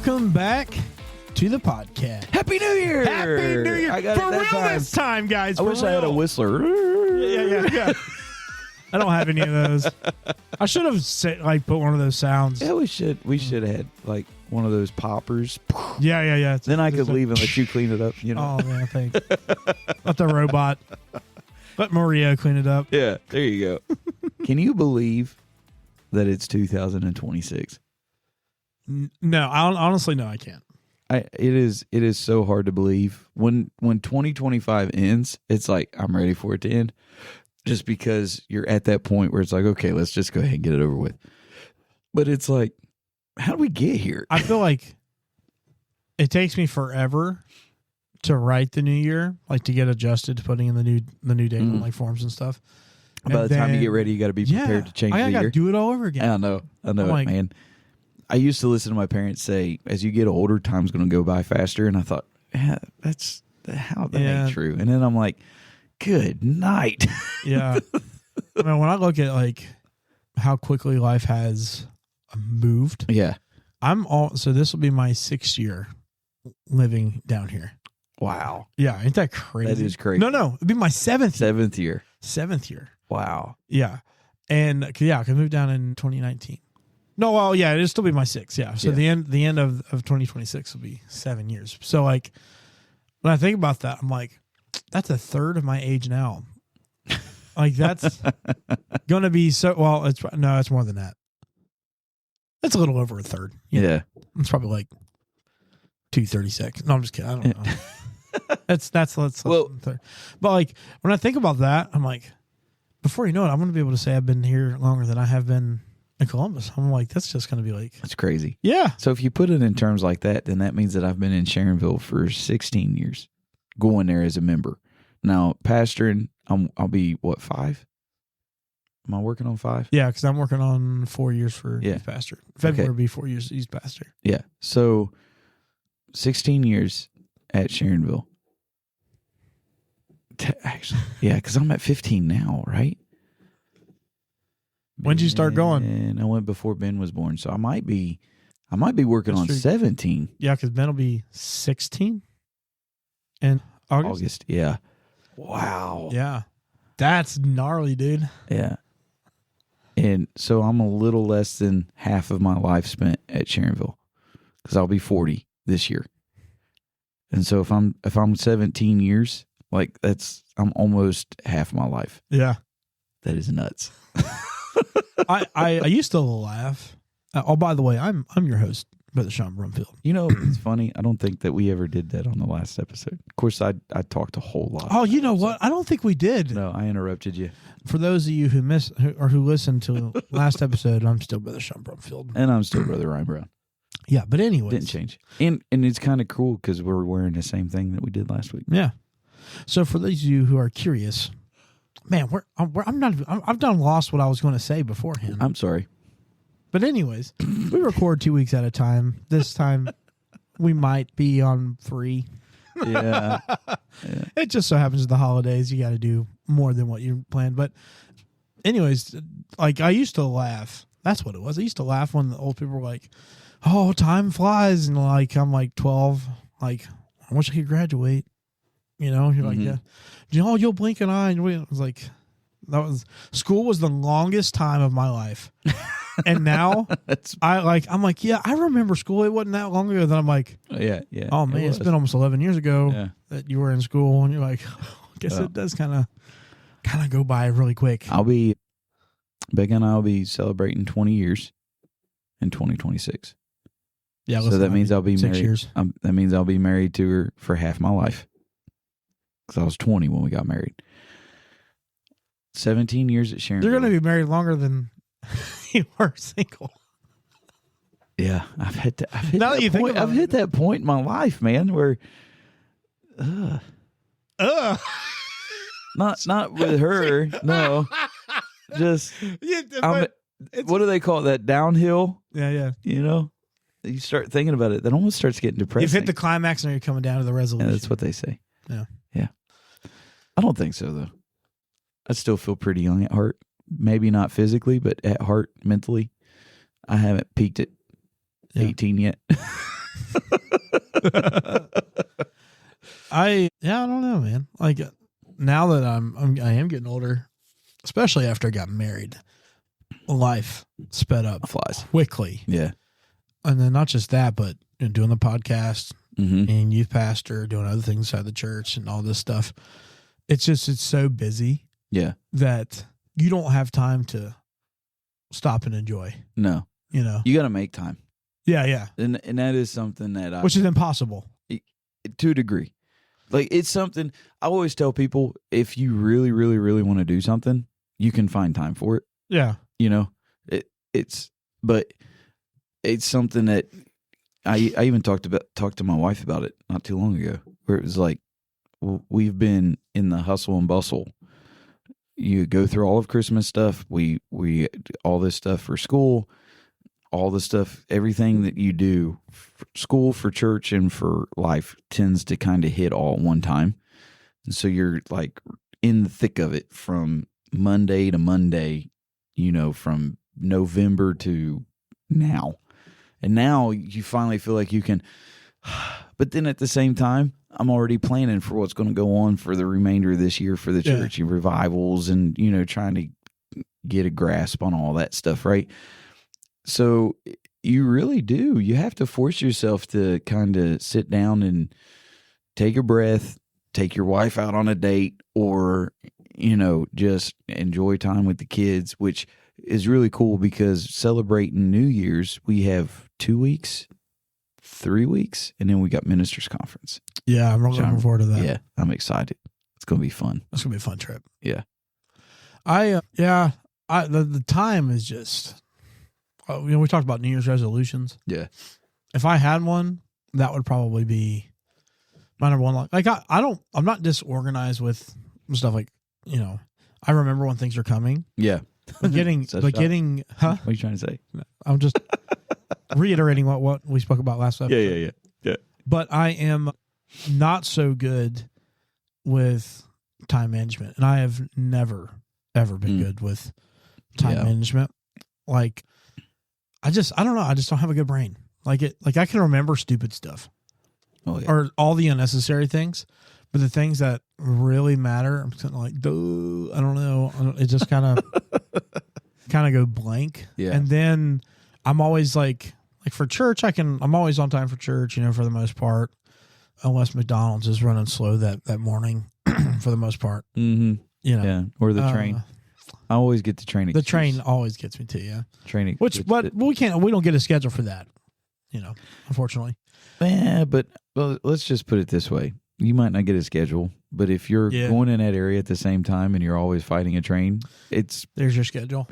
Welcome back to the podcast. Happy New Year! Happy New Year! I got For it that real time. this time, guys. I wish I had a whistler. Yeah. I don't have any of those. I should have put one of those sounds. Yeah, we should have had like one of those poppers. Yeah. Then I could leave and let you clean it up. You know? Oh man, thanks. Let the robot. Let Maria clean it up. Yeah, there you go. Can you believe that it's 2026? No, honestly, no, I can't. It is so hard to believe. When 2025 ends, it's like I'm ready for it to end. Just because you're at that point where it's like, okay, let's just go ahead and get it over with. But it's like, how do we get here? I feel like it takes me forever to write the new year, like to get adjusted to putting in the new date on like forms and stuff. By the time you get ready, you got to be prepared to change the year. I got to do it all over again. I know it, man. I used to listen to my parents say, as you get older, time's going to go by faster. And I thought, yeah, that ain't true. And then I'm like, good night. Yeah. I mean, when I look at like how quickly life has moved. Yeah. So this will be my 6th year living down here. Wow. Yeah. Ain't that crazy? That is crazy. No. It'd be my 7th year. 7th year. Wow. Yeah. And I moved down in 2019. No, well, yeah, it'll still be my 6th. Yeah. So the end of 2026 will be 7 years. So like when I think about that, I'm like, that's a third of my age now. Like that's going to be so, well, it's more than that. It's a little over a third. Yeah. It's probably like 236. No, I'm just kidding. I don't know. That's well, third. But like when I think about that, I'm like, before you know it, I'm going to be able to say I've been here longer than I have been in Columbus. I'm like, that's just going to be like, that's crazy. Yeah. So if you put it in terms like that, then that means that I've been in Sharonville for 16 years, going there as a member. Now, pastoring, I'll be, what, 5? Am I working on 5? Yeah, because I'm working on 4 years for youth pastor. February will be 4 years youth pastor. Yeah. So 16 years at Sharonville. Actually, yeah, because I'm at 15 now, right? When did you start going? And I went before Ben was born, so I might be working on 17. Yeah, because Ben will be 16 in August. Yeah. Wow. Yeah. That's gnarly, dude. Yeah. And so I'm a little less than half of my life spent at Sharonville because I'll be 40 this year. And so if I'm 17 years, like I'm almost half my life. Yeah. That is nuts. I used to laugh. Oh, by the way, I'm your host, Brother Sean Brumfield. You know, it's funny. I don't think that we ever did that on the last episode. Of course, I talked a whole lot. Oh, you know what? I don't think we did. No, I interrupted you. For those of you who listened to last episode, I'm still Brother Sean Brumfield. And I'm still Brother Ryan Brown. Yeah, but anyways. Didn't change. And it's kind of cool because we're wearing the same thing that we did last week. Yeah. So for those of you who are curious, man, I've done lost what I was going to say beforehand. I'm sorry. But anyways, we record 2 weeks at a time. This time we might be on 3. Yeah. It just so happens the holidays, you got to do more than what you planned. But anyways, like I used to laugh. That's what it was. I used to laugh when the old people were like, oh, time flies. And like, I'm like 12, like, I wish I could graduate. You know, you're like, yeah. You'll blink an eye. And I was like, school was the longest time of my life. And now I'm like, yeah, I remember school. It wasn't that long ago. Then I'm like, yeah. Oh man, it's been almost 11 years ago that you were in school, and you're like, I guess it does kind of go by really quick. Becca and I will be celebrating 20 years in 2026. Yeah, so that means I'll be 6 married. Years. That means I'll be married to her for half my life because I was 20 when we got married. 17 years at Sharonville. You're going to be married longer than you were single. Yeah, I've hit that point in my life, man, where not with her, no. Just what do they call that? Downhill? Yeah. You know? You start thinking about it, that almost starts getting depressing. You've hit the climax and you're coming down to the resolution. Yeah, that's what they say. Yeah. I don't think so, though. I still feel pretty young at heart. Maybe not physically, but at heart, mentally. I haven't peaked at 18 yet. I don't know, man. Like now that I am getting older, especially after I got married, life sped up Flies. quickly. Yeah. And then not just that, but doing the podcast Mm-hmm. and youth pastor, doing other things inside the church and all this stuff. It's so busy Yeah. that you don't have time to stop and enjoy, No. you know? You got to make time. Yeah. And that is something that Which is impossible. to a degree. Like, it's something I always tell people, if you really, really, really want to do something, you can find time for it. Yeah. You know, but it's something that I even talked to my wife about it not too long ago, where it was like, we've been in the hustle and bustle. You go through all of Christmas stuff. We all this stuff for school, all the stuff, everything that you do for school, for church, and for life tends to kind of hit all at one time. And so you're like in the thick of it from Monday to Monday, you know, from November to now. And now you finally feel like you can, but then at the same time, I'm already planning for what's going to go on for the remainder of this year for the church, revivals, and, you know, trying to get a grasp on all that stuff, right? So you really do. You have to force yourself to kind of sit down and take a breath, take your wife out on a date, or, you know, just enjoy time with the kids, which is really cool because celebrating New Year's, we have 2 weeks, 3 weeks, and then we got ministers conference. Yeah, I'm really looking forward to that. Yeah, I'm excited. It's going to be fun. It's going to be a fun trip. Yeah. The time is just, you know, we talked about New Year's resolutions. Yeah. If I had one, that would probably be my number one. Like I'm not disorganized with stuff like, you know, I remember when things are coming. Yeah. But getting, Huh? What are you trying to say? I'm just reiterating what we spoke about last episode. Yeah. But I am not so good with time management, and I have never ever been good with time management. Like, I don't know. I just don't have a good brain. Like I can remember stupid stuff, or all the unnecessary things, but the things that really matter, I'm kind of like, duh, I don't know. It just kind of go blank. Yeah. And then I'm always like for church, I'm always on time for church, you know, for the most part, unless McDonald's is running slow that morning for the most part. Mm-hmm. You know. Yeah. Or the train. I always get the train. The train always gets me too. Yeah. Training. But we don't get a schedule for that, you know, unfortunately. Yeah, but let's just put it this way. You might not get a schedule, but if you're going in that area at the same time and you're always fighting a train, there's your schedule.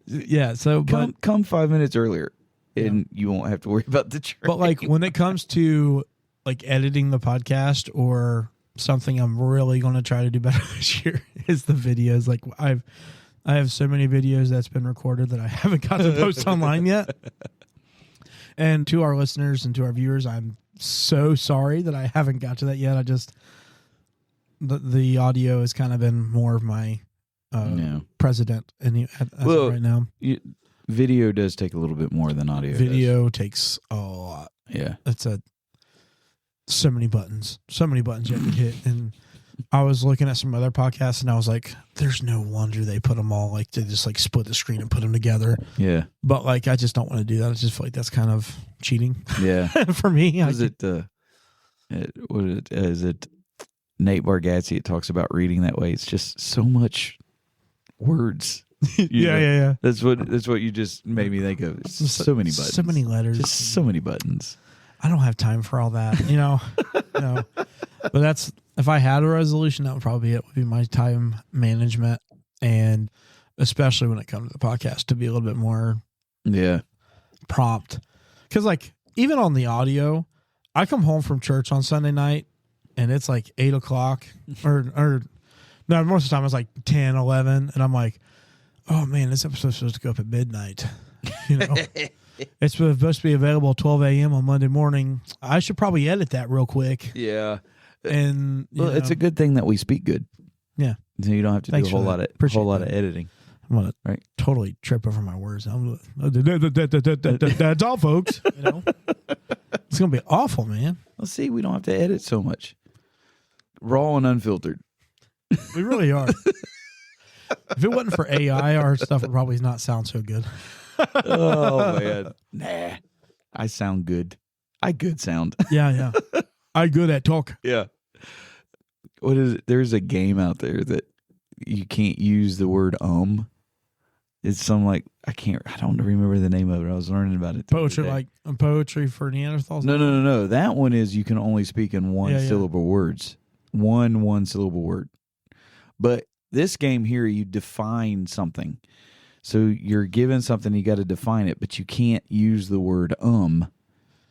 Yeah. So come 5 minutes earlier, and you won't have to worry about the train. But like when it comes to like editing the podcast or something, I'm really going to try to do better this year is the videos. Like I have so many videos that's been recorded that I haven't got to post online yet. And to our listeners and to our viewers, I'm so sorry that I haven't got to that yet. I just the audio has kind of been more of my president right now. Video does take a little bit more than audio. Video takes a lot. Yeah, it's so many buttons you have to hit. And I was looking at some other podcasts and I was like, there's no wonder they put them all like, they just like split the screen and put them together. Yeah. But like, I just don't want to do that. I just feel like that's kind of cheating. Yeah. For me. Is it Nate Bargatze? It talks about reading that way. It's just so much words. Yeah. That's what you just made me think of. It's so many buttons. So many letters. Just so many buttons. I don't have time for all that, you know. But if I had a resolution, that would probably be it. Would be my time management, and especially when it comes to the podcast, to be a little bit more prompt. Because like even on the audio, I come home from church on Sunday night, and it's like 8 o'clock, or no, most of the time it's like 10, 11, and I'm like, oh man, this episode's supposed to go up at midnight, you know. It's supposed to be available at 12 a.m. on Monday morning. I should probably edit that real quick. Yeah. And it's a good thing that we speak good. Yeah. So you don't have to do a whole lot of editing. I'm gonna Right. totally trip over my words. That's all, folks. You know, it's gonna be awful, man. Well, see, we don't have to edit so much. Raw and unfiltered. We really are. If it wasn't for AI, our stuff would probably not sound so good. Oh man, nah. I sound good. I good sound. Yeah. I good at talk. Yeah. What is it? There's a game out there that you can't use the word It's some I don't remember the name of it. I was learning about it. the other Poetry, day. like poetry for Neanderthals. No. That one is you can only speak in one Yeah. syllable words. One syllable word. But this game here, you define something. So you're given something, you got to define it, but you can't use the word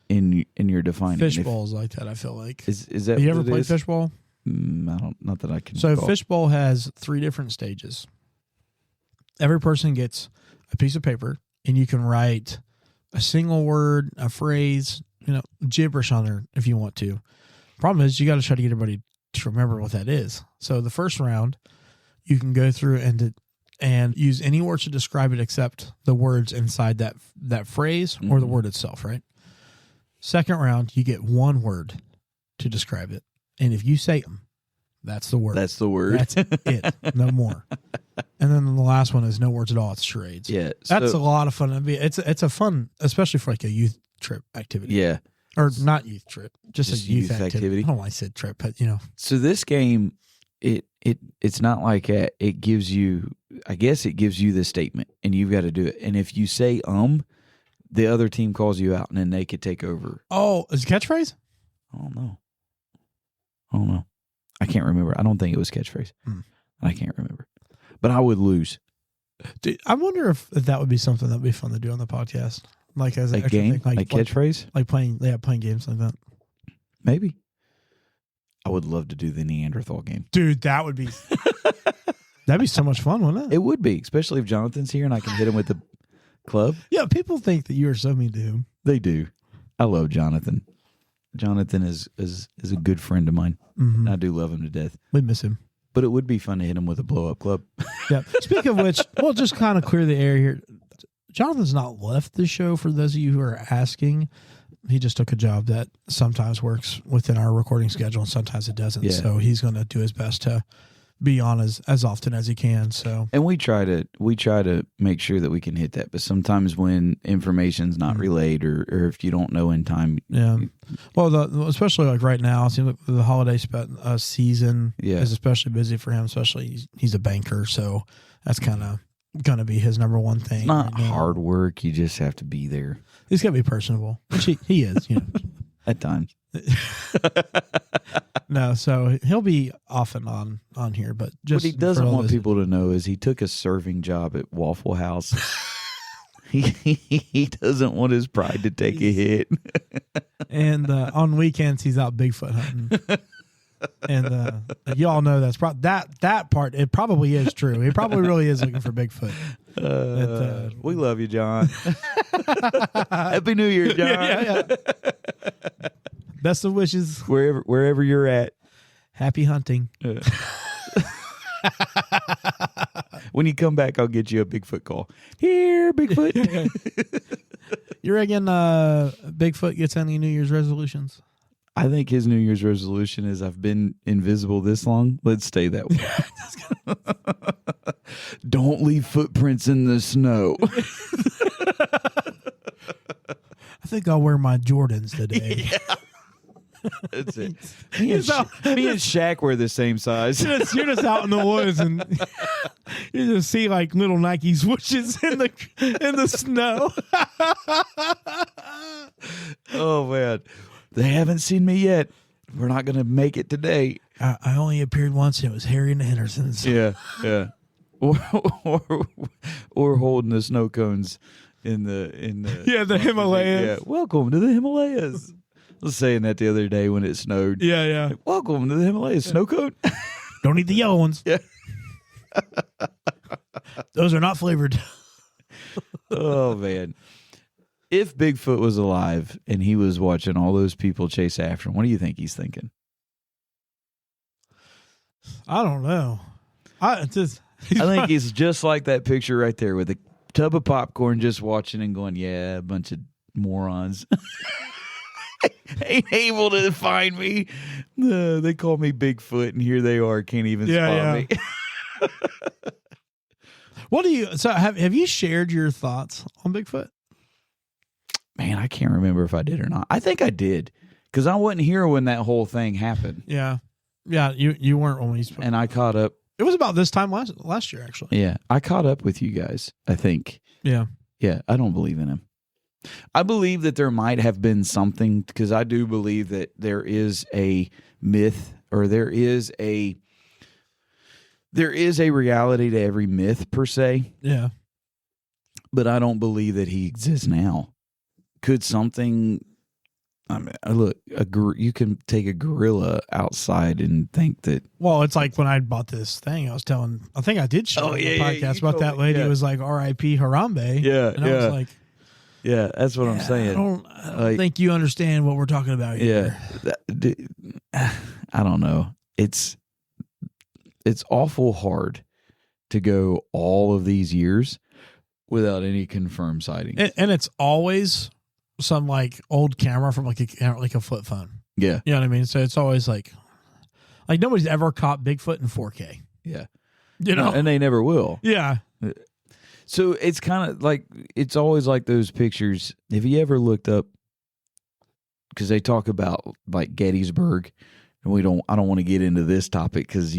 in your defining. Fishball's like that, I feel like. Is that Have you what ever it played is? fishball? Not that I can. So recall. fishbowl has 3 different stages. Every person gets a piece of paper, and you can write a single word, a phrase, gibberish on there if you want to. Problem is, you got to try to get everybody to remember what that is. So the first round, you can go through and use any words to describe it except the words inside that phrase or the word itself, right? Second round, you get one word to describe it. And if you say them, that's the word. That's the word. That's it. No more. And then the last one is no words at all. It's charades. Yeah. That's a lot of fun. I mean, it's a fun, especially for like a youth trip activity. Yeah. Or not youth trip, just a Just youth youth activity. activity. I don't know why I said trip, but So this game, it's not like that. It gives you, I guess it gives you the statement, and you've got to do it. And if you say the other team calls you out, and then they could take over. Oh, is it catchphrase? I don't know. I can't remember. I don't think it was catchphrase. I can't remember. But I would lose. Dude, I wonder if that would be something that would be fun to do on the podcast. Like as an Like extra game? thing. Like catchphrase? Like playing games like that. Maybe. I would love to do the Neanderthal game. Dude, that'd be so much fun, wouldn't it? It would be, especially if Jonathan's here and I can hit him with the club. Yeah, people think that you are so mean to him. They do. I love Jonathan. Jonathan is a good friend of mine. Mm-hmm. I do love him to death. We miss him. But it would be fun to hit him with a blow-up club. Yeah. Speaking of which, we'll just kind of clear the air here. Jonathan's not left the show, for those of you who are asking. He just took a job that sometimes works within our recording schedule and sometimes it doesn't. Yeah. So he's going to do his best to be on as often as he can. So And we try to make sure that we can hit that. But sometimes when information's not relayed or if you don't know in time. yeah. Well, especially like right now, it seems like the holiday season is especially busy for him. Especially he's a banker, so that's kind of going to be his number one thing. It's not right now. hard work. You just have to be there. He's got to be personable, which he is. At times. No, so he'll be off and on here, but just What he doesn't for all want those- people to know is he took a serving job at Waffle House. He doesn't want his pride to take a hit. And on weekends he's out Bigfoot hunting. And y'all know that part. It probably is true. He probably really is looking for Bigfoot. We love you, John. Happy New Year, John. Yeah. Best of wishes. Wherever you're at. Happy hunting. When you come back, I'll get you a Bigfoot call. Here, Bigfoot. You reckon Bigfoot gets any New Year's resolutions? I think his New Year's resolution is I've been invisible this long. Let's stay that way. Don't leave footprints in the snow. I think I'll wear my Jordans today. That's it. Me and Shaq were the same size. You're just out in the woods and you just see like little Nike swooshes in the snow. Oh, man. They haven't seen me yet. We're not going to make it today. I only appeared once, and it was Harry and the Hendersons. Yeah. Or holding the snow cones in the the Himalayas. Yeah. Welcome to the Himalayas. I was saying that the other day when it snowed. Yeah. Like, welcome to the Himalayas. Snow cone. Don't eat the yellow ones. Yeah. Those are not flavored. Oh, man. If Bigfoot was alive and he was watching all those people chase after him, what do you think he's thinking? I don't know. I think he's just like that picture right there with a tub of popcorn, just watching and going, "Yeah, a bunch of morons." Ain't able to find me. They call me Bigfoot, and here they are, can't even spot me. What do you? So have you shared your thoughts on Bigfoot? Man, I can't remember if I did or not. I think I did because I wasn't here when that whole thing happened. Yeah. You weren't when we spoke. And I caught up. It was about this time last year, actually. Yeah, I caught up with you guys. I think. Yeah. I don't believe in him. I believe that there might have been something because I do believe that there is a myth or there is a reality to every myth per se. Yeah. But I don't believe that he exists now. Could something? I mean, look, you can take a gorilla outside and think that. Well, it's like when I bought this thing, I think I did show the podcast about that lady who was like R.I.P. Harambe. Yeah, and I was like, yeah, that's what I'm saying. I don't think you understand what we're talking about here. Yeah, I don't know. It's awful hard to go all of these years without any confirmed sightings, and it's always some like old camera from like a flip phone. Yeah, you know what I mean. So it's always like nobody's ever caught Bigfoot in 4K. Yeah, you know, and they never will. Yeah. So it's kind of like it's always like those pictures. Have you ever looked up? Because they talk about like Gettysburg, and I don't want to get into this topic because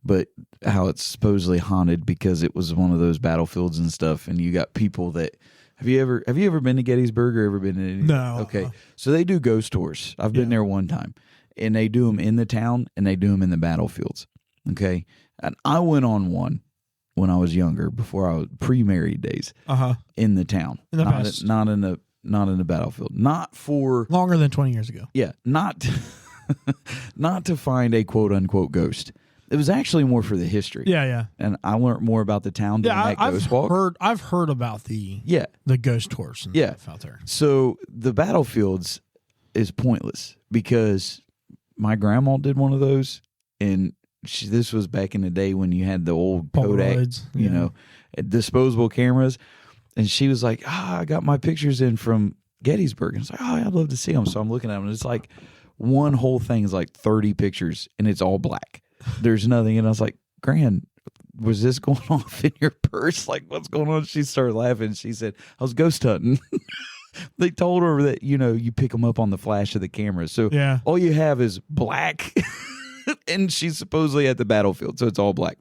but how it's supposedly haunted because it was one of those battlefields and stuff, and you got people that. Have you ever been to Gettysburg or ever been to any? No. Okay. So they do ghost tours. I've been there one time. And they do them in the town and they do them in the battlefields. Okay. And I went on one when I was younger, before I was pre-married days. In the town. In the past. Not in the battlefield. Not for longer than 20 years ago. Yeah. Not to find a quote unquote ghost. It was actually more for the history. Yeah. And I learned more about the town during that ghost walk. I've heard about the ghost tours and stuff out there. So the battlefields is pointless because my grandma did one of those, and this was back in the day when you had the old Kodak, disposable cameras, and she was like, I got my pictures in from Gettysburg. And I was like, I'd love to see them. So I'm looking at them, and it's like one whole thing is like 30 pictures, and it's all black. There's nothing. And I was like, Gran, was this going off in your purse? Like, what's going on? She started laughing. She said, I was ghost hunting. They told her that, you pick them up on the flash of the camera. So all you have is black. And she's supposedly at the battlefield. So it's all black.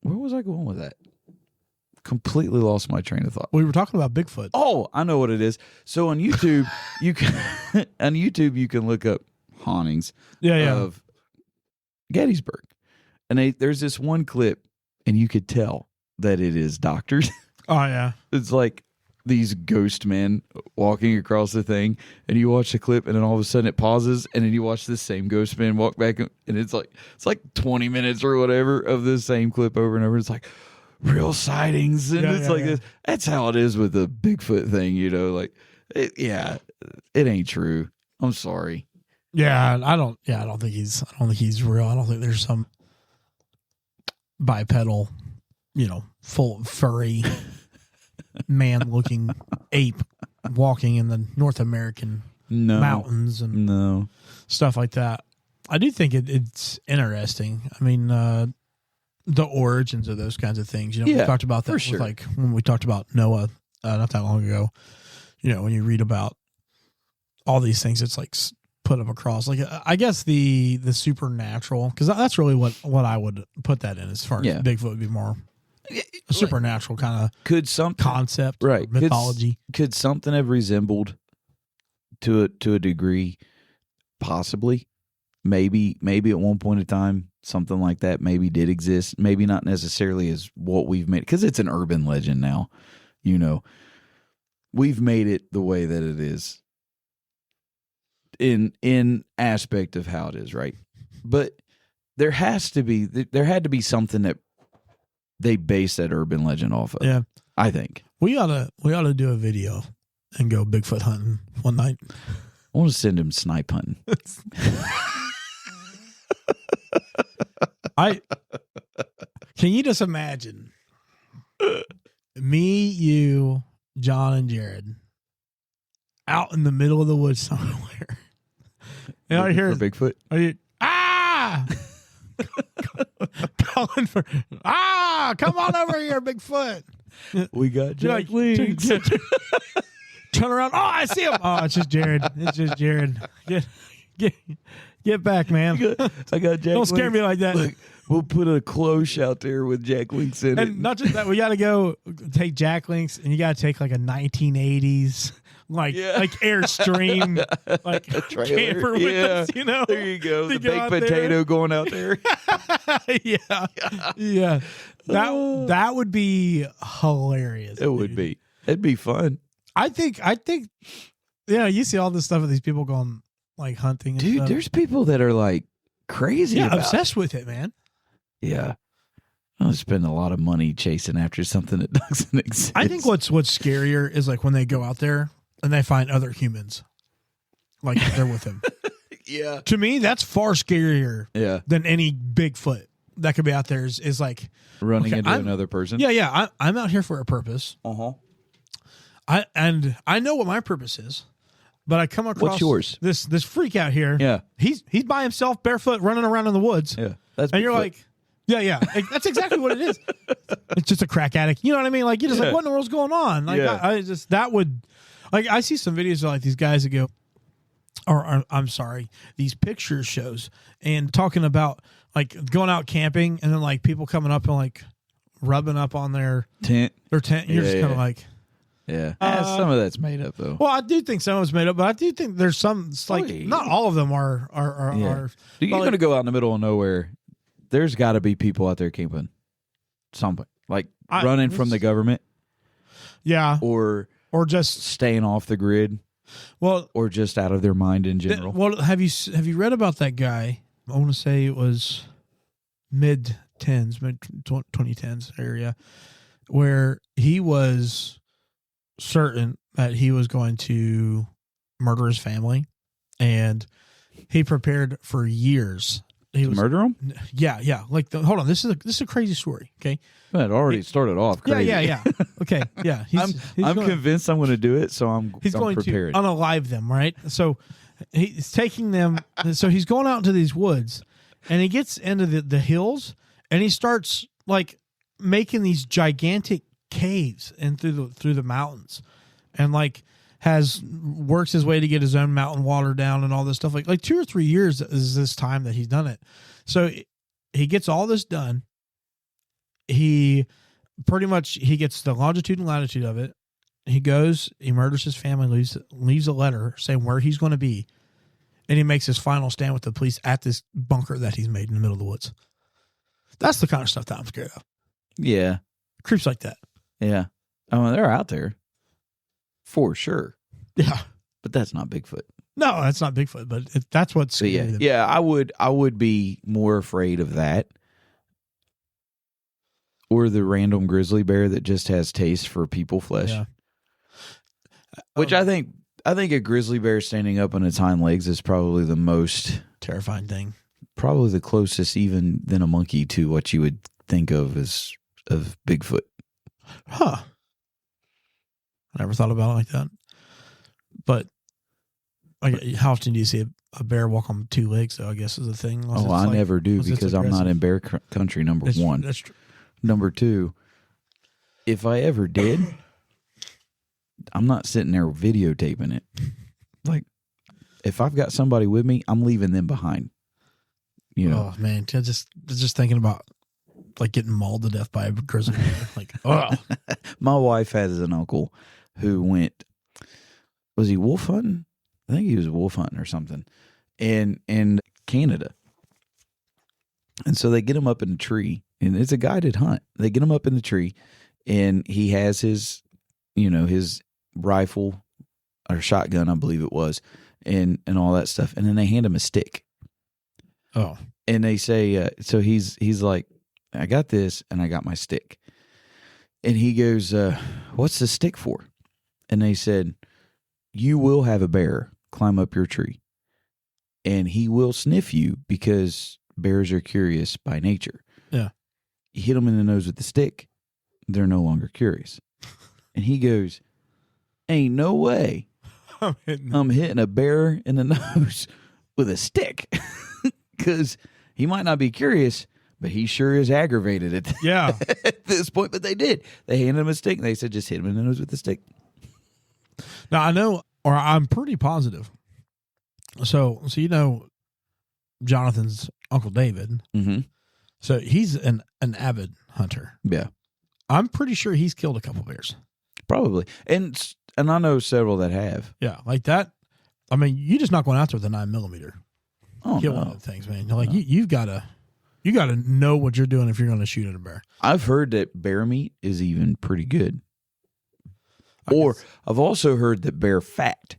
Where was I going with that? Completely lost my train of thought. We were talking about Bigfoot. Oh, I know what it is. So on YouTube, you can look up hauntings of Gettysburg, and there's this one clip, and you could tell that it is doctors. Oh yeah, it's like these ghost men walking across the thing, and you watch the clip, and then all of a sudden it pauses, and then you watch this same ghost man walk back, and it's like 20 minutes or whatever of this same clip over and over. It's like real sightings, and this. That's how it is with the Bigfoot thing, it ain't true. I'm sorry. Yeah, I don't think he's real. I don't think there's some bipedal, full furry man looking ape walking in the North American mountains and stuff like that. I do think it's interesting. I mean, the origins of those kinds of things. We talked about that with, like when we talked about Noah not that long ago. When you read about all these things, it's like put them across. Like I guess the supernatural, because that's really what I would put that in as far as Bigfoot would be more a supernatural kind of concept, right? Mythology. Could something have resembled to a degree? Possibly, maybe at one point in time, something like that maybe did exist. Maybe not necessarily as what we've made, because it's an urban legend now. We've made it the way that it is in aspect of how it is, right? But there had to be something that they base that urban legend off of. Yeah, I think we ought to do a video and go Bigfoot hunting one night. I want to send him snipe hunting. Can you just imagine me, you, John, and Jared out in the middle of the woods somewhere? And I hear for Bigfoot. Are you calling for come on over here, Bigfoot. We got You're Jack Links. Turn around. Oh, I see him. Oh, it's just Jared. It's just Jared. Get back, man. I got Jack Don't scare Links. me like that. Look, we'll put a close out there with Jack Links in it. And not just that, we got to go take Jack Links, and you got to take like a 1980s like Airstream like A trailer. camper with us, you know. There you go. To The go baked out there. potato going out there. yeah. That would be hilarious. It would dude. be. It'd be fun. I think you see all this stuff of these people going like hunting and Dude, stuff. there's people that are like crazy about obsessed with it, man. it. Yeah. I'll spend a lot of money chasing after something that doesn't exist. I think what's scarier is like when they go out there and they find other humans like they're with them. Yeah. To me, that's far scarier Yeah. than any Bigfoot that could be out there is like, Running Okay, into I'm- another person. I'm out here for a purpose. Uh-huh. I know what my purpose is, but I come across What's yours? This freak out here. Yeah. He's by himself, barefoot, running around in the woods. Yeah. That's And you're Bigfoot. like, yeah. That's exactly what it is. It's just a crack addict. You know what I mean? Like, you're just like, what in the world's going on? Like, Yeah. I just, that would, like, I see some videos of like these guys that go, or I'm sorry, these picture shows and talking about like going out camping and then like people coming up and like rubbing up on their tent. tent. You're Yeah, just kind yeah. of like, Yeah. Some of that's made up though. well, I do think some of it's made up, but I do think there's some, it's like, yeah. not all of them are Yeah. Dude, you're well, going to go out in the middle of nowhere. There's got to be people out there camping. Something like running from the government yeah, or or just, staying off the grid well, or just out of their mind in general. well, have you read about that guy? I want to say it was mid 2010s area, where he was certain that he was going to murder his family, and he prepared for years. He was Murder them? yeah. Like hold on, this is a crazy story. Okay, It already started off crazy. yeah. Okay, yeah. I'm convinced I'm going to do it, so I'm prepared. to unalive them, right? So he's taking them. So he's going out into these woods, and he gets into the hills, and he starts like making these gigantic caves and through the mountains, and like works his way to get his own mountain water down and all this stuff. Like 2 or 3 years is this time that he's done it. So he gets all this done. He gets the longitude and latitude of it. He goes, he murders his family, leaves a letter saying where he's going to be, and he makes his final stand with the police at this bunker that he's made in the middle of the woods. That's the kind of stuff that I'm scared of. Yeah. Creeps like that. Yeah. I mean, they're out there for sure, Yeah. but that's not Bigfoot. No, that's not Bigfoot, but that's what's So scary. yeah, I would be more afraid of that, or the random grizzly bear that just has taste for people flesh. Yeah. Which I think a grizzly bear standing up on its hind legs is probably the most, Terrifying thing. probably the closest even than a monkey to what you would think of Bigfoot. Huh. I never thought about it like that. But how often do you see a bear walk on 2 legs, though, I guess is the thing. Oh, I never do unless it's because I'm not aggressive. in bear country, number one. That's true. Number two, if I ever did, I'm not sitting there videotaping it. Like, if I've got somebody with me, I'm leaving them behind. You know, Oh, man. Just thinking about like getting mauled to death by a grizzly bear. Like, oh. my wife has an uncle who went, was he wolf hunting? I think he was wolf hunting or something in Canada. And so they get him up in a tree, and it's a guided hunt. They get him up in the tree, and he has his rifle or shotgun, I believe it was, and all that stuff. And then they hand him a stick. Oh. And they say, so he's like, I got this and I got my stick. And he goes, what's the stick for? And they said, you will have a bear climb up your tree and he will sniff you because bears are curious by nature. Yeah. you hit them in the nose with the stick, they're no longer curious. And he goes, ain't no way I'm hitting a bear in the nose with a stick. Because he might not be curious, but he sure is aggravated at, at this point. But they did. They handed him a stick, and they said, just hit him in the nose with the stick. Now, I know, or I'm pretty positive. So you know Jonathan's Uncle David. Mm-hmm. So he's an avid hunter. Yeah. I'm pretty sure he's killed a couple bears. Probably. And I know several that have. Yeah, like that. I mean, you're just not going out there with a 9mm. Oh, Kill no. one of the things, man. Like you gotta know what you're doing if you're going to shoot at a bear. I've heard that bear meat is even pretty good. I've also heard that bear fat.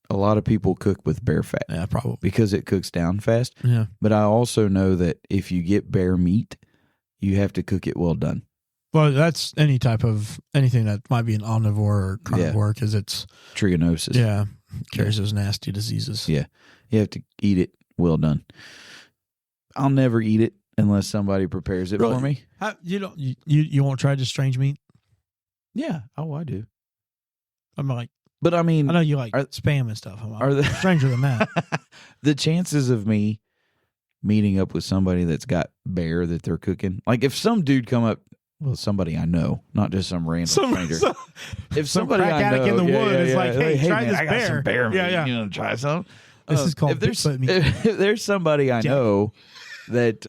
A lot of people cook with bear fat. Yeah, probably. Because it cooks down fast. Yeah. But I also know that if you get bear meat, you have to cook it well done. Well, that's anything that might be an omnivore or carnivore because it's trichinosis. Yeah, carries those nasty diseases. Yeah, you have to eat it well done. I'll never eat it unless somebody prepares it for me. You won't try just strange meat? Yeah. Oh, I do. I'm like, but I mean, I know you like spam and stuff. I'm stranger than that. The chances of me meeting up with somebody that's got bear that they're cooking, like if some dude come up. Well, somebody I know, not just some random stranger. If somebody crack I know in the wood is like, hey, try man, this I got bear. some bear meat. Yeah. You know, try some. This is called if there's somebody I know that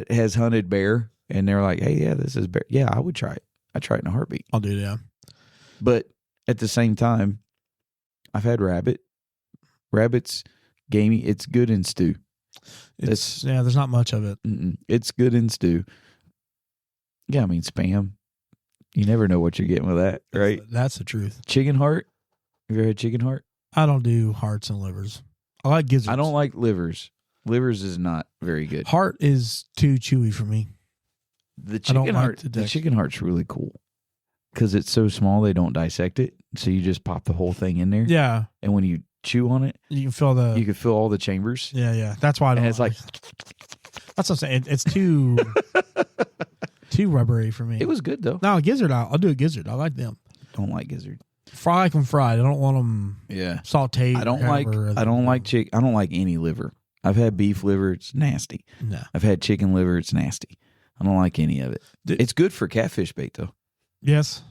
has hunted bear and they're like, hey, yeah, this is bear. Yeah, I would try it. I'd try it in a heartbeat. I'll do it, yeah. But at the same time, I've had rabbit. Rabbit's gamey. It's good in stew. There's not much of it. It's good in stew. Yeah, I mean, spam. You never know what you're getting with that, right? That's the truth. Chicken heart. Have you ever had chicken heart? I don't do hearts and livers. I like gizzards. I don't like livers. Livers is not very good. Heart is too chewy for me. The chicken heart's really cool because it's so small they don't dissect it, so you just pop the whole thing in there. Yeah, and when you chew on it, you can feel all the chambers. Yeah. That's why I don't. And it's like that's what I'm saying. It's too. Too rubbery for me. It was good though. No, gizzard. I'll do a gizzard. I like them. Don't like gizzard. Like them fried. I don't want them. Sauteed. I don't like chicken. I don't like any liver. I've had beef liver. It's nasty. No. I've had chicken liver. It's nasty. I don't like any of it. It's good for catfish bait though. Yes.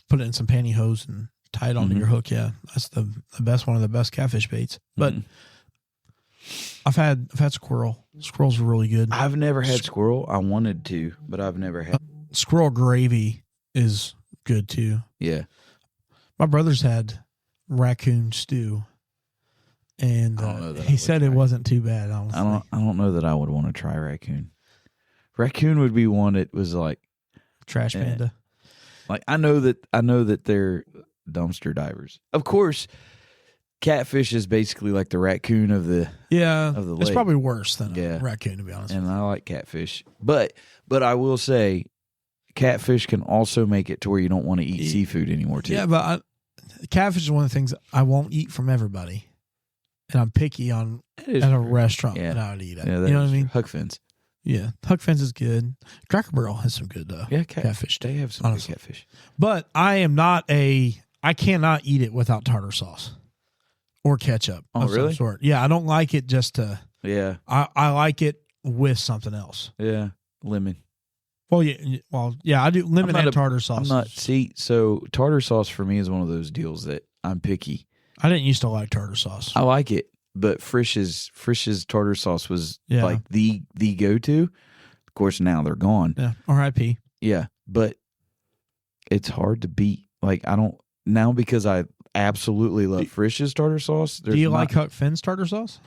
Put it in some pantyhose and tie it onto your hook. Yeah, that's the best. One of the best catfish baits. But I've had squirrel. Squirrels are really good. I've never had squirrel. I wanted to, but I've never had. Squirrel gravy is good too. Yeah. My brother's had raccoon stew, and he said it wasn't too bad. Honestly. I don't know that I would want to try raccoon. Raccoon would be one that was like trash panda. Like I know that they're dumpster divers. Of course. Catfish is basically like the raccoon of the lake. It's probably worse than a raccoon, to be honest. And I like catfish, but I will say, catfish can also make it to where you don't want to eat seafood anymore too. Yeah, but catfish is one of the things I won't eat from everybody, and I'm picky on at a restaurant that I would eat at. Yeah, you know what I mean? Huck Fins. Yeah, Huck Fins is good. Cracker Barrel has some good catfish. They have some good catfish. But I cannot eat it without tartar sauce. Or ketchup of some sort. Yeah, I don't like it just to. Yeah. I like it with something else. Yeah, lemon. Well, yeah, I do lemon and tartar sauce. So tartar sauce for me is one of those deals that I'm picky. I didn't used to like tartar sauce. I like it, but Frisch's tartar sauce was like the go-to. Of course, now they're gone. Yeah, R.I.P. Yeah, but it's hard to beat. Like I don't now because I absolutely love Frisch's tartar sauce. Do you like Huck Finn's tartar sauce?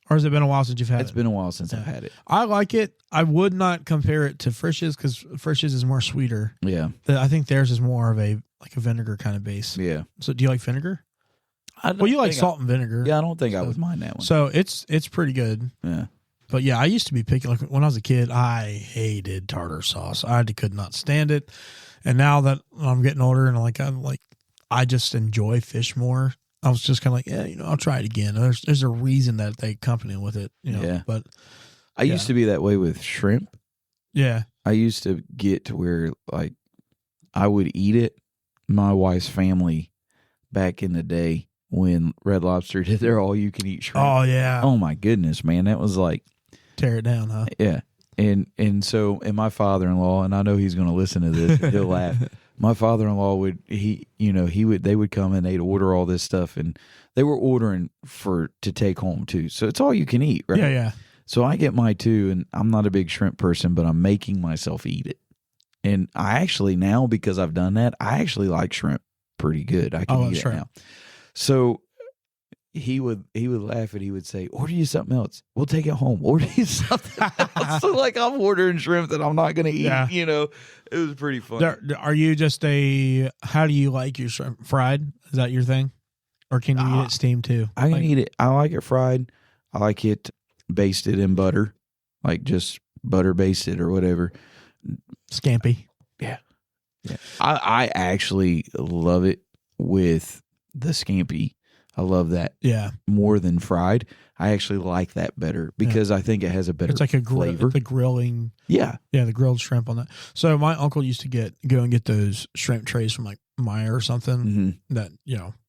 Or has it been a while since you've had it? It's been a while since I've had it. I like it. I would not compare it to Frisch's because Frisch's is more sweeter. Yeah. I think theirs is more of a vinegar kind of base. Yeah. So do you like vinegar? You like salt and vinegar. Yeah, I don't think I would mind that one. So it's pretty good. Yeah. But yeah, I used to be picky. Like when I was a kid, I hated tartar sauce. I could not stand it. And now that I'm getting older and I just enjoy fish more. I was just kind of like, I'll try it again. There's a reason that they accompany with it, Yeah. But I used to be that way with shrimp. Yeah. I used to get to where like I would eat it. My wife's family back in the day when Red Lobster did their all-you-can-eat shrimp. Oh yeah. Oh my goodness, man, that was like, Tear it down, huh? yeah. And my father-in-law, and I know he's going to listen to this, and he'll laugh. My father-in-law they would come and they'd order all this stuff, and they were ordering to take home too. So it's all you can eat, right? Yeah, yeah. So I get my two, and I'm not a big shrimp person, but I'm making myself eat it. And I actually now, because I've done that, I actually like shrimp pretty good. I can eat it now. So he would laugh and he would say, "Order you something else. We'll take it home. Order you something else." So like I'm ordering shrimp that I'm not going to eat. Yeah. You know, it was pretty funny. Are you just how do you like your shrimp? Fried? Is that your thing? Or can you eat it steamed too? I can eat it. I like it fried. I like it basted in butter, like just butter basted or whatever. Scampi. Yeah. I actually love it with the scampi. I love that. Yeah. More than fried. I actually like that better because I think it has a better it's like a flavor. The grilling. Yeah. Yeah, the grilled shrimp on that. So my uncle used to go and get those shrimp trays from like Meyer or something that,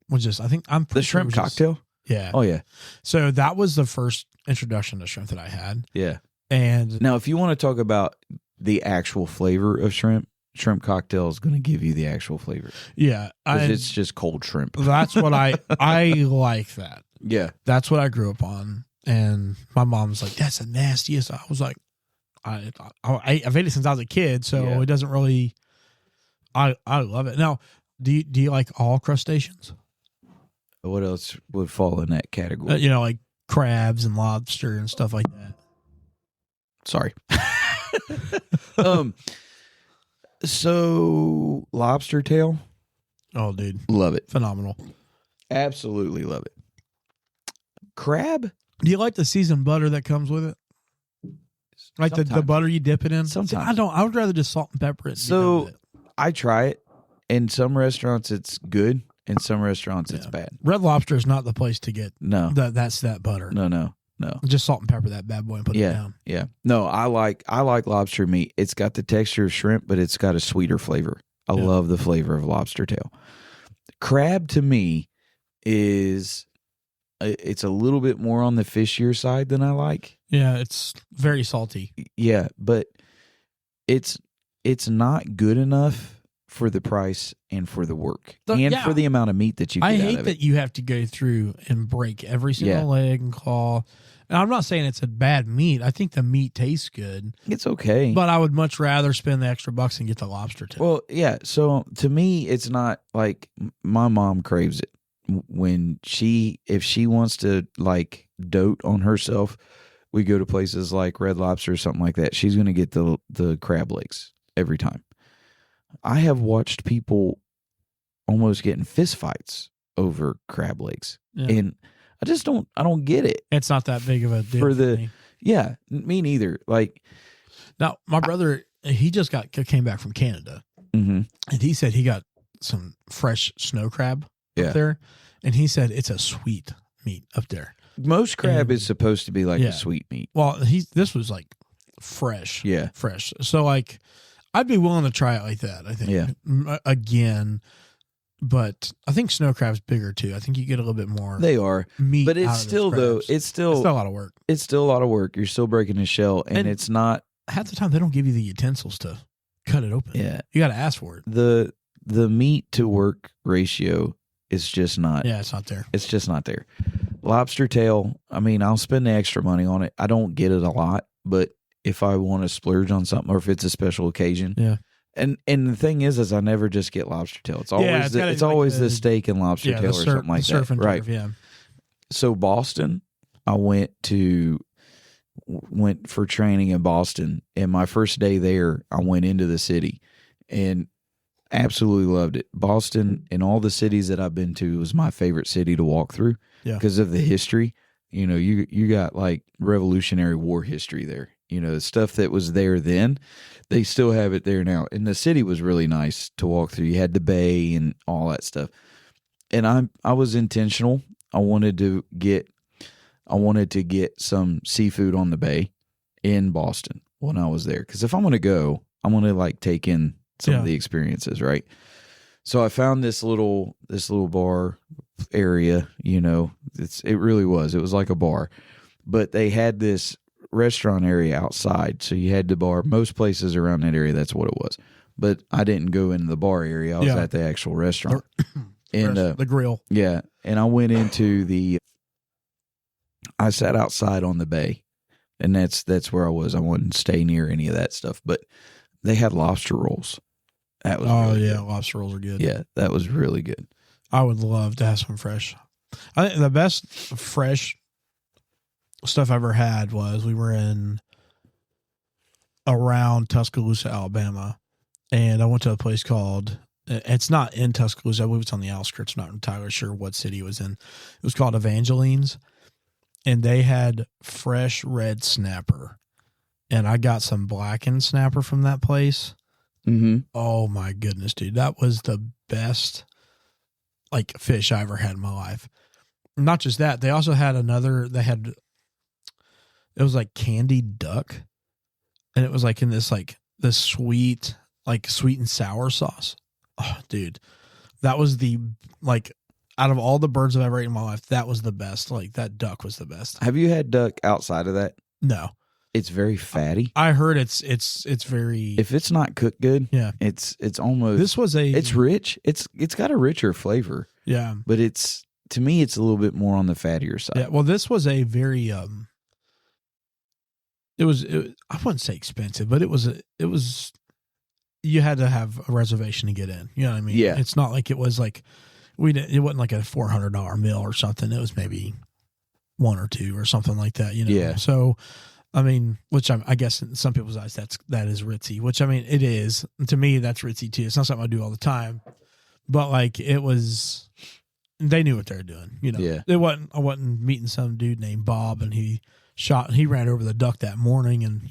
was just, I think the shrimp cocktail? Yeah. Oh, yeah. So that was the first introduction to shrimp that I had. Yeah. And now, if you want to talk about the actual flavor of shrimp cocktail is going to give you the actual flavor. Yeah. Because it's just cold shrimp. That's what I like that. Yeah. That's what I grew up on. And my mom was like, "That's the nastiest." I was like, I've ate it since I was a kid, so it doesn't really, I love it. Now, do you like all crustaceans? What else would fall in that category? Like crabs and lobster and stuff like that. Sorry. So lobster tail. Oh, dude. Love it. Phenomenal. Absolutely love it. Crab? Do you like the seasoned butter that comes with it? Like the butter you dip it in? Sometimes. I don't. I would rather just salt and pepper it. So I try it. In some restaurants, it's good. In some restaurants, it's bad. Red Lobster is not the place to get that butter. No. Just salt and pepper that bad boy and put it down. Yeah. No, I like lobster meat. It's got the texture of shrimp, but it's got a sweeter flavor. I love the flavor of lobster tail. Crab to me it's a little bit more on the fishier side than I like. Yeah, it's very salty. Yeah, but it's not good enough for the price and for the work for the amount of meat that you get out of it. I hate that you have to go through and break every single leg and claw. And I'm not saying it's a bad meat. I think the meat tastes good. It's okay. But I would much rather spend the extra bucks and get the lobster tail. Well, yeah. So to me, it's not like my mom craves it. If she wants to like dote on herself, we go to places like Red Lobster or something like that. She's going to get the crab legs every time. I have watched people almost get in fist fights over crab legs, and I don't get it. It's not that big of a deal for me. Yeah, me neither. Like now, my brother, he just came back from Canada, and he said he got some fresh snow crab up there, and he said it's a sweet meat up there. Most crab is supposed to be like a sweet meat. Well, this was like fresh, fresh. So like, I'd be willing to try it like that. I think, again. But I think snow crab's bigger too. I think you get a little bit more. They are meat, but it's still it's still a lot of work. It's still a lot of work. You're still breaking the shell, and it's not half the time they don't give you the utensils to cut it open. Yeah, you got to ask for it. The meat to work ratio is just not. Yeah, it's not there. It's just not there. Lobster tail. I mean, I'll spend the extra money on it. I don't get it a lot, but if I want to splurge on something or if it's a special occasion, And the thing is I never just get lobster tail. It's always always the steak and lobster tail or something like that. Right. Yeah. So Boston, I went for training in Boston, and my first day there, I went into the city and absolutely loved it. Boston and all the cities that I've been to was my favorite city to walk through because of the history. You know, you got like Revolutionary War history there. You know, the stuff that was there then, they still have it there now. And the city was really nice to walk through. You had the bay and all that stuff. And I was intentional. I wanted to get some seafood on the bay in Boston. when I was there. Because if I'm going to go, I'm going to like take in some of the experiences, right? So I found this little bar area. You know, it really was. It was like a bar, but they had this restaurant area outside. So you had the bar. Most places around that area, that's what it was. But I didn't go into the bar area. I was at the actual restaurant. And the grill. Yeah. And I went into I sat outside on the bay. And that's where I was. I wouldn't stay near any of that stuff. But they had lobster rolls. That was really good. Lobster rolls are good. Yeah, that was really good. I would love to have some fresh. I think the best fresh stuff I ever had was we were around Tuscaloosa, Alabama, and I went to a place called, it's not in Tuscaloosa, I believe it's on the outskirts. I'm not entirely sure what city it was in. It was called Evangeline's, and they had fresh red snapper, and I got some blackened snapper from that place. Mm-hmm. Oh my goodness, dude. That was the best like fish I ever had in my life. Not just that, they also had it was like candied duck, and it was like in this sweet and sour sauce. Oh, dude. That was out of all the birds I've ever eaten in my life, that was the best. Like that duck was the best. Have you had duck outside of that? No. It's very fatty. I heard it's very. If it's not cooked good, yeah, it's almost. It's rich. It's got a richer flavor. Yeah, but to me, it's a little bit more on the fattier side. Yeah, well, this was a very It was I wouldn't say expensive, but it was. You had to have a reservation to get in. You know what I mean? Yeah, it's not like it was like it wasn't like a $400 meal or something. It was maybe one or two or something like that. You know? Yeah. So. I mean, which I guess in some people's eyes that is ritzy, which I mean it is. To me, that's ritzy too. It's not something I do all the time, but like it was, they knew what they were doing. You know, yeah. I wasn't meeting some dude named Bob and he ran over the duck that morning and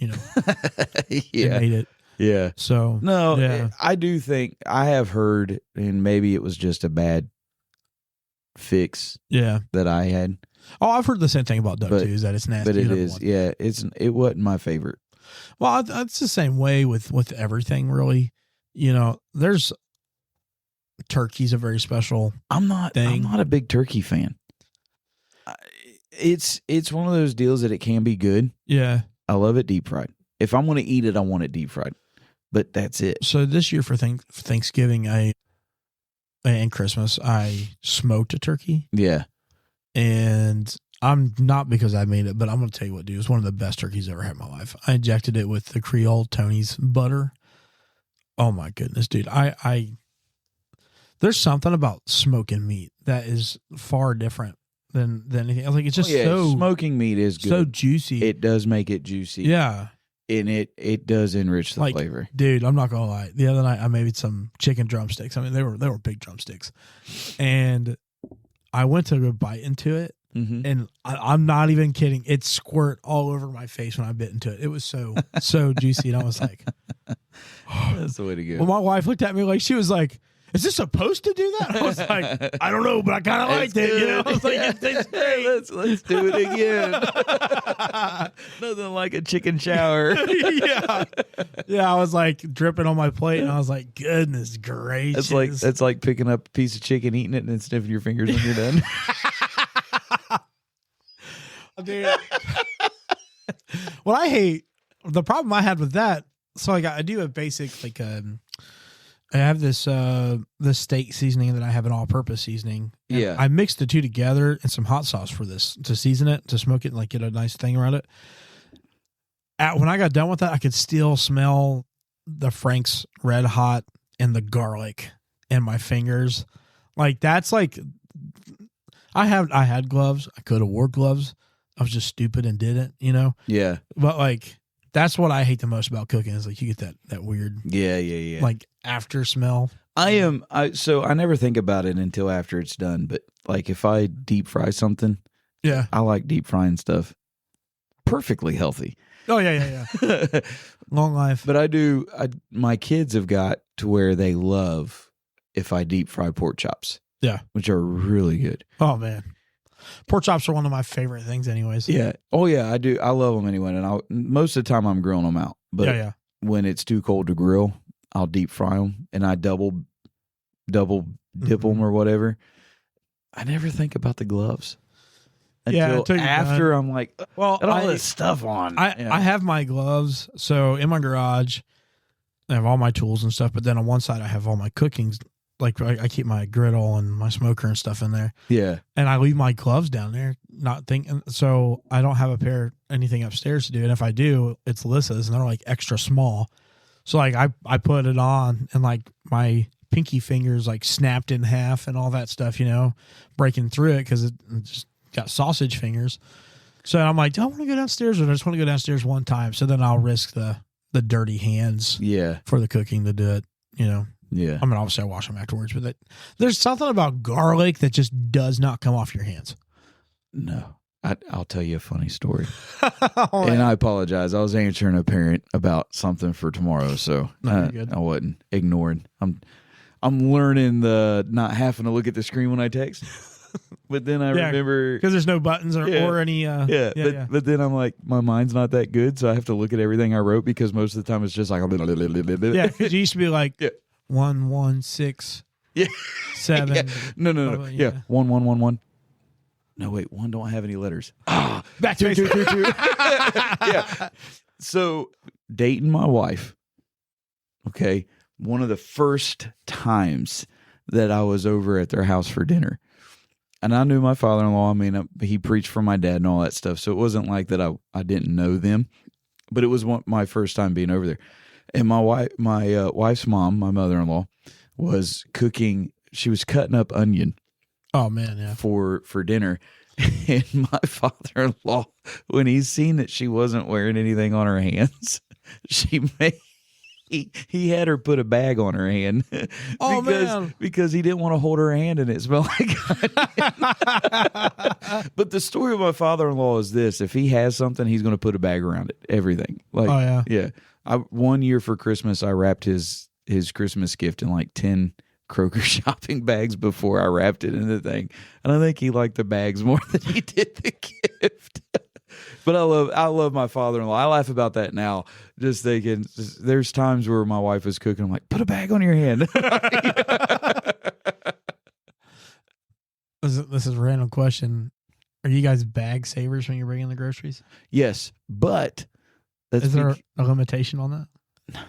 yeah, ate it. Yeah. So no, yeah. I do think I have heard, and maybe it was just a bad fix. Yeah, that I had. Oh, I've heard the same thing about duck too. Is that it's nasty? But it is, yeah. It wasn't my favorite. Well, it's the same way with everything, really. You know, there's turkey's a very special. I'm not a big turkey fan. It's one of those deals that it can be good. Yeah, I love it deep fried. If I'm going to eat it, I want it deep fried. But that's it. So this year for Thanksgiving, and Christmas, I smoked a turkey. Yeah. And I'm not because I made it, but I'm going to tell you what, dude. It was one of the best turkeys I've ever had in my life. I injected it with the Creole Tony's butter. Oh my goodness, dude. There's something about smoking meat that is far different than anything. Like it's just smoking meat is good. So juicy. It does make it juicy. Yeah. And it does enrich the flavor. Dude, I'm not gonna lie. The other night I made some chicken drumsticks. I mean, they were big drumsticks. And I went to go bite into it, and I'm not even kidding. It squirt all over my face when I bit into it. It was so juicy, and I was like, "That's the way to go." Well, my wife looked at me like she was like, "Is this supposed to do that?" I was like, "I don't know, but I kind of liked it." You know, I was like, "It tastes great. Let's do it again." Nothing like a chicken shower. yeah. I was like dripping on my plate, and I was like, "Goodness gracious!" That's like picking up a piece of chicken, eating it, and then sniffing your fingers when you're done. Dude, what I hate, the problem I had with that. So I do a basic I have this steak seasoning that I have an all-purpose seasoning. Yeah, I mixed the two together and some hot sauce for this to season it, to smoke it, and like get a nice thing around it. When I got done with that, I could still smell the Frank's Red Hot and the garlic in my fingers. Like that's like I had gloves. I could have wore gloves. I was just stupid and didn't, you know. Yeah, but like. That's what I hate the most about cooking is like you get that weird like after smell. So I never think about it until after it's done. But like if I deep fry something, I like deep frying stuff. Perfectly healthy. Oh yeah. Long life. But my kids have got to where they love if I deep fry pork chops. Yeah, which are really good. Oh man. Pork chops are one of my favorite things, anyways. Yeah. Oh yeah, I do. I love them anyway, and most of the time I'm grilling them out. But yeah. when it's too cold to grill, I'll deep fry them, and I double dip them or whatever. I never think about the gloves until after I'm like, well, got all this stuff on. I have my gloves, so in my garage, I have all my tools and stuff. But then on one side, I have all my cookings. Like I keep my griddle and my smoker and stuff in there. Yeah, and I leave my gloves down there, not thinking. So I don't have a pair anything upstairs to do. And if I do, it's Alyssa's, and they're like extra small. So like I put it on, and like my pinky fingers like snapped in half and all that stuff, breaking through it because it just got sausage fingers. So I'm like, do I want to go downstairs, or I just want to go downstairs one time? So then I'll risk the dirty hands for the cooking to do it, Yeah. I mean, obviously I wash them afterwards, but there's something about garlic that just does not come off your hands. No. I'll tell you a funny story. And I apologize. I was answering a parent about something for tomorrow, so I wasn't ignoring. I'm learning the not having to look at the screen when I text. But then I remember, because there's no buttons or any. But then I'm like, my mind's not that good, so I have to look at everything I wrote, because most of the time it's just like, yeah. Because you used to be like 1 1 6 7. Yeah. No. 1 1 1 1. No, wait, 1 don't have any letters. Back to 2 2 2 2. Yeah. So dating my wife. Okay, one of the first times that I was over at their house for dinner. And I knew my father-in-law. I mean, he preached for my dad and all that stuff. So it wasn't like that I didn't know them. But it was my first time being over there. And my wife's mom, my mother-in-law, was cooking. She was cutting up onion. Oh, man, yeah. For dinner. And my father-in-law, when he seen that she wasn't wearing anything on her hands, he had her put a bag on her hand. Because he didn't want to hold her hand and it smelled like onion. But the story of my father-in-law is this: if he has something, he's going to put a bag around it. Everything. Like, yeah. One year for Christmas, I wrapped his Christmas gift in like 10 Kroger shopping bags before I wrapped it in the thing. And I think he liked the bags more than he did the gift. But I love my father-in-law. I laugh about that now, just thinking there's times where my wife is cooking. I'm like, put a bag on your hand. This is a random question. Are you guys bag savers when you're bringing the groceries? Yes, but is there a limitation on that? No.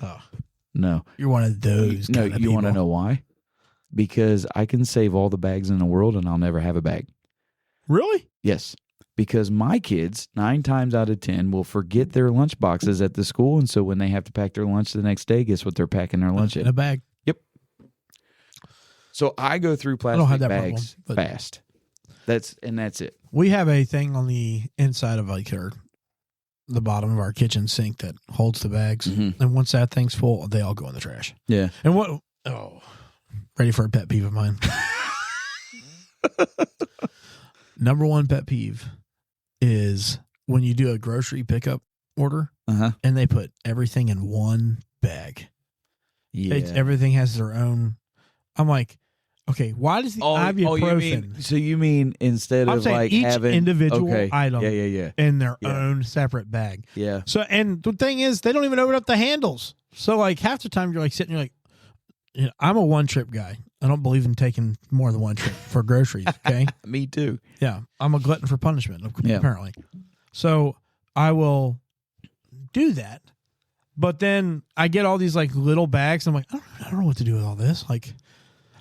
Oh. No. You're one of those. No, you want to know why? Because I can save all the bags in the world and I'll never have a bag. Really? Yes. Because my kids, 9 times out of 10, will forget their lunch boxes at the school. And so when they have to pack their lunch the next day, guess what they're packing their lunch in? A bag. Yep. So I go through plastic bags fast. That's it. We have a thing on the inside of the bottom of our kitchen sink that holds the bags. Mm-hmm. And once that thing's full, they all go in the trash. Yeah. And ready for a pet peeve of mine. Number one pet peeve is when you do a grocery pickup order and they put everything in one bag. Yeah. Everything has their own. I'm like, okay, why does the ibuprofen? You mean instead of like each having individual item in their own separate bag. Yeah. So, and the thing is, they don't even open up the handles. So like half the time you're like sitting, you're like, I'm a one-trip guy. I don't believe in taking more than one trip for groceries, okay? Me too. Yeah. I'm a glutton for punishment, apparently. So I will do that. But then I get all these like little bags. And I'm like, I don't know what to do with all this. Like,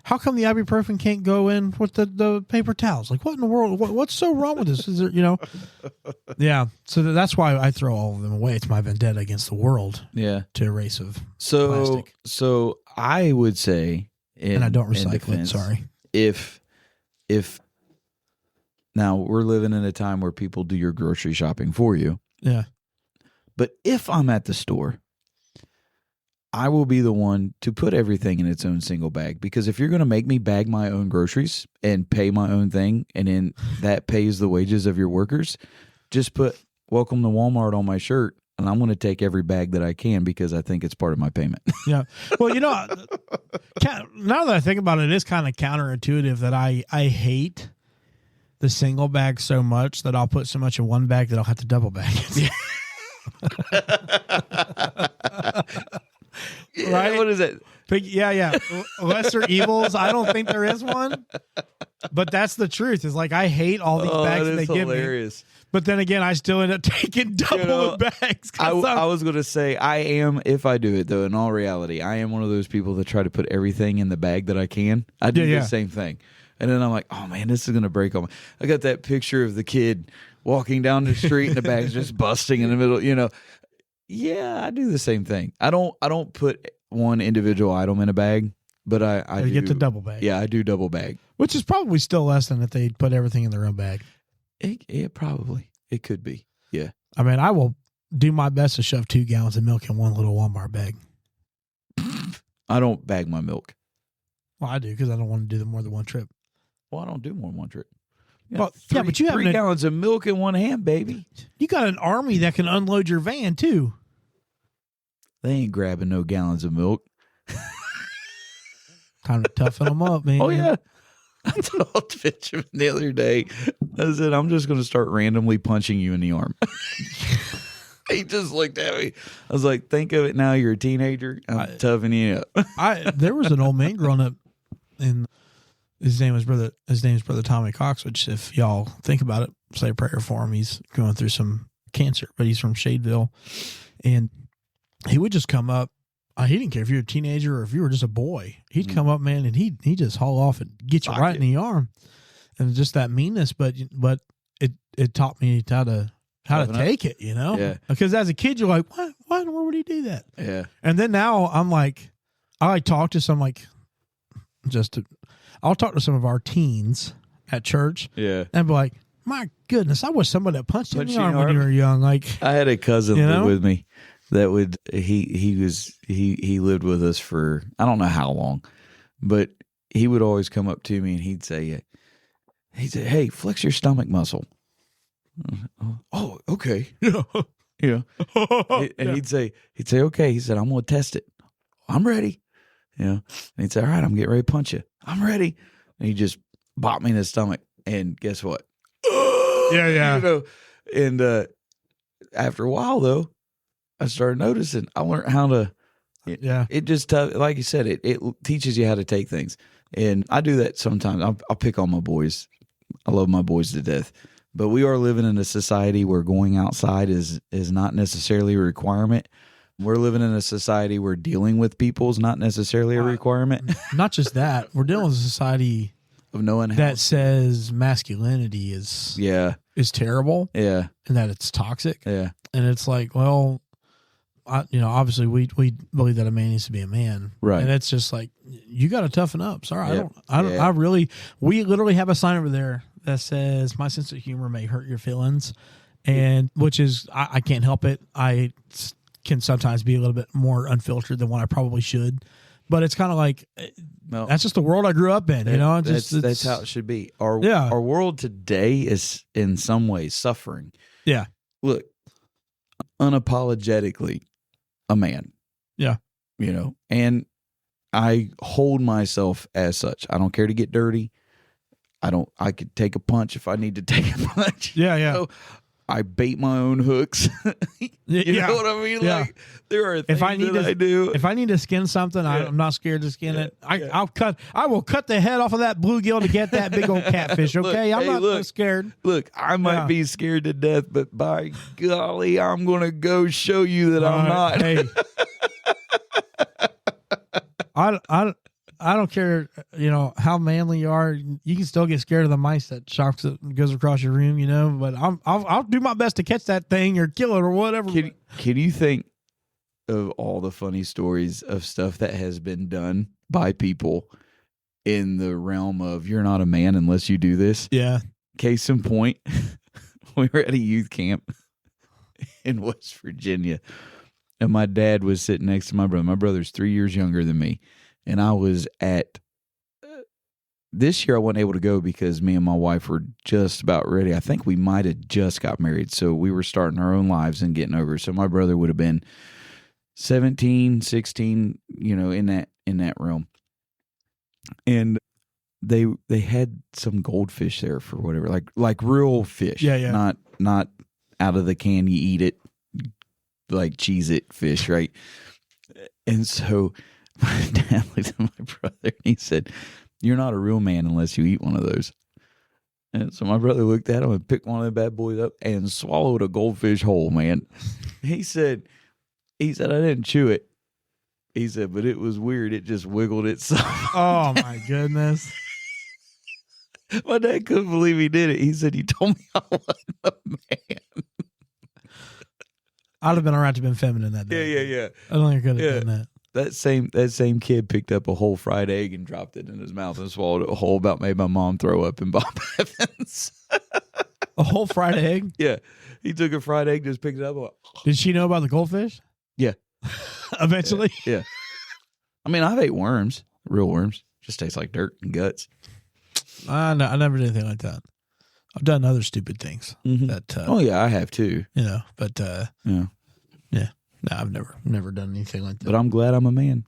how come the ibuprofen can't go in with the paper towels? Like, what in the world? What's so wrong with this? Is there, Yeah. So that's why I throw all of them away. It's my vendetta against the world. Yeah. To erase of plastic. So I would say, and I don't recycle it. Sorry. If now we're living in a time where people do your grocery shopping for you. Yeah. But if I'm at the store, I will be the one to put everything in its own single bag, because if you're going to make me bag my own groceries and pay my own thing, and then that pays the wages of your workers, just put "Welcome to Walmart" on my shirt, and I'm going to take every bag that I can because I think it's part of my payment. Yeah. Well, now that I think about it, it is kind of counterintuitive that I hate the single bag so much that I'll put so much in one bag that I'll have to double bag it. Right? What is it? Yeah. Lesser evils. I don't think there is one. But that's the truth. Is like I hate all these bags that they give me. But then again, I still end up taking double the bags. I was going to say, I am, if I do it though, in all reality, I am one of those people that try to put everything in the bag that I can. I do the same thing. And then I'm like, oh man, this is going to break all my. I got that picture of the kid walking down the street and the bag's just busting in the middle, Yeah, I do the same thing. I don't put one individual item in a bag, but I do get the double bag. Yeah, I do double bag. Which is probably still less than if they put everything in their own bag. It probably. It could be. Yeah. I mean, I will do my best to shove 2 gallons of milk in one little Walmart bag. I don't bag my milk. Well, I do because I don't want to do more than one trip. Well, I don't do more than one trip. But you have 3 gallons of milk in one hand, baby. You got an army that can unload your van too. They ain't grabbing no gallons of milk. Time to toughen them up, man. Oh yeah. I told Benjamin the other day, I said, I'm just going to start randomly punching you in the arm. He just looked at me. I was like, think of it now. You're a teenager. I'm toughing you up. There was an old man growing up, and his name is Brother Tommy Cox, which if y'all think about it, say a prayer for him. He's going through some cancer, but he's from Shadeville. And he would just come up. He didn't care if you were a teenager or if you were just a boy. He'd come up, man, and he'd just haul off and get you right in the arm. And just that meanness, but it taught me how to take it, Yeah. Because as a kid, you're like, why in the world would he do that? Yeah. And then now I'm like, talk to some I'll talk to some of our teens at church. Yeah. And be like, my goodness, I wish somebody had punched you in the arm when you were young. Like, I had a cousin live with me that would he lived with us for I don't know how long, but he would always come up to me and he'd say, hey, flex your stomach muscle. Oh, okay. Yeah. And he'd say, okay. He said, I'm going to test it. I'm ready. And he'd say, all right, I'm getting ready to punch you. I'm ready. And he just bopped me in the stomach. And guess what? Yeah. And after a while, though, I started noticing I learned how to. It just, like you said, it teaches you how to take things. And I do that sometimes. I'll pick on my boys. I love my boys to death. But we are living in a society where going outside is not necessarily a requirement. We're living in a society where dealing with people is not necessarily a requirement. Not just that. We're dealing with a society of knowing that says masculinity is terrible. Yeah. And that it's toxic. Yeah. And it's like, well, obviously we believe that a man needs to be a man. Right. And it's just like, you got to toughen up. Sorry. Yep. We literally have a sign over there that says my sense of humor may hurt your feelings. And which is, I can't help it. I can sometimes be a little bit more unfiltered than what I probably should, but it's kind of like, that's just the world I grew up in, that's how it should be. Our world today is in some ways suffering. Yeah. Look, unapologetically a man. Yeah. And I hold myself as such. I don't care to get dirty. I could take a punch if I need to take a punch. Yeah. I bait my own hooks. You know what I mean? Yeah. Like there are things I do. If I need to skin something, I'm not scared to skin it. I will cut the head off of that bluegill to get that big old catfish. Okay, I'm not scared. Look, I might be scared to death, but by golly, I'm going to go show you that I'm not. Hey, I don't care, how manly you are. You can still get scared of the mice that goes across your room, But I'll do my best to catch that thing or kill it or whatever. Can you think of all the funny stories of stuff that has been done by people in the realm of you're not a man unless you do this? Yeah. Case in point, we were at a youth camp in West Virginia, and my dad was sitting next to my brother. My brother's 3 years younger than me. And I was at this year I wasn't able to go because me and my wife were just about ready. I think we might have just got married. So we were starting our own lives and getting over. So my brother would have been 17, 16, in that realm. And they had some goldfish there for whatever, like real fish. Yeah. Not out of the can, you eat it, like cheese it fish, right? And so my dad looked at my brother and he said, "You're not a real man unless you eat one of those." And so my brother looked at him and picked one of the bad boys up and swallowed a goldfish whole, man. He said, "I didn't chew it." He said, "But it was weird. It just wiggled itself." Oh my goodness. My dad couldn't believe he did it. He said, "You told me I wasn't a man." I'd have been alright to been feminine that day. Yeah. I don't think I could have done that. That same kid picked up a whole fried egg and dropped it in his mouth and swallowed it whole. About made my mom throw up in Bob Evans. A whole fried egg? Yeah, he took a fried egg, just picked it up. And went, Did she know about the goldfish? Yeah. Eventually? Yeah. I mean, I've ate worms, real worms. Just tastes like dirt and guts. I never did anything like that. I've done other stupid things that. Oh yeah, I have too. But Yeah. No, I've never done anything like that. But I'm glad I'm a man.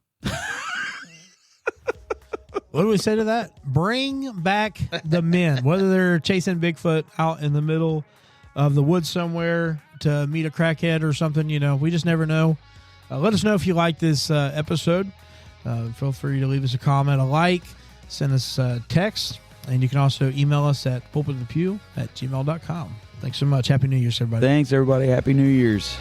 What do we say to that? Bring back the men, whether they're chasing Bigfoot out in the middle of the woods somewhere to meet a crackhead or something. We just never know. Let us know if you like this episode. Feel free to leave us a comment, a like, send us a text, and you can also email us at pulpitofthepew@gmail.com. Thanks so much. Happy New Year's, everybody. Thanks, everybody. Happy New Year's.